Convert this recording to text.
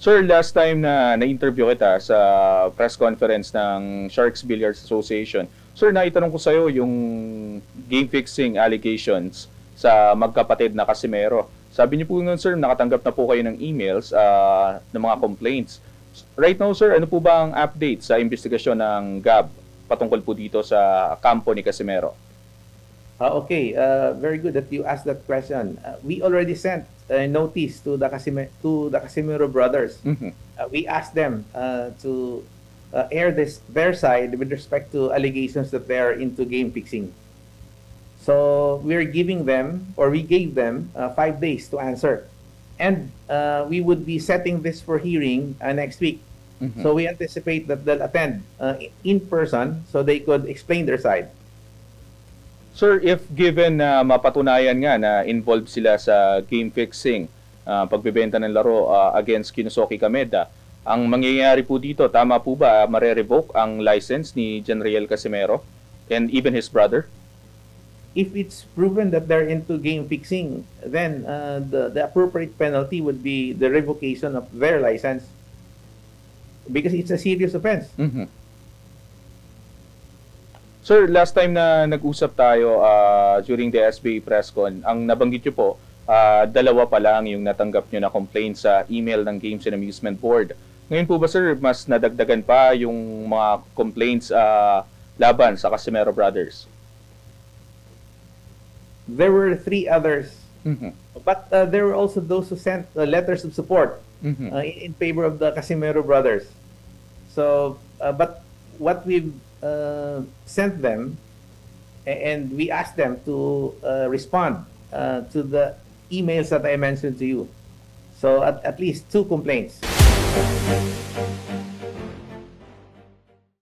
Sir, last time na na-interview kita sa press conference ng Sharks Billiards Association, sir, naitanong ko sa'yo yung game fixing allegations sa magkapatid na Casimero. Sabi niyo po nun, sir, nakatanggap na po kayo ng emails ng mga complaints. Right now, sir, ano po ba ang update sa investigasyon ng GAB patungkol po dito sa kampo ni Casimero? Okay, very good that you asked that question. We already sent a notice to the Casimiro brothers. We asked them to air their side with respect to allegations that they are into game fixing. So we're giving them, or we gave them 5 days to answer, and we would be setting this for hearing next week. So we anticipate that they'll attend in person so they could explain their side. Sir, if given na mapatunayan nga na involved sila sa game fixing, pagbebenta ng laro against Kinusoki Kameda, ang mangyayari po dito, tama po ba mare-revoke ang license ni Jenriel Casimero and even his brother? If it's proven that they're into game fixing, then the appropriate penalty would be the revocation of their license because it's a serious offense. Sir, last time na nag-usap tayo during the SBA press con, ang nabanggit nyo po, dalawa pa lang yung natanggap nyo na complaint sa email ng Games and Amusement Board. Ngayon po ba, sir, mas nadagdagan pa yung mga complaints laban sa Casimero Brothers? There were 3 others, but there were also those who sent letters of support in favor of the Casimero Brothers. So, but what we've sent them, and we asked them to respond to the emails that I mentioned to you. So at least 2 complaints.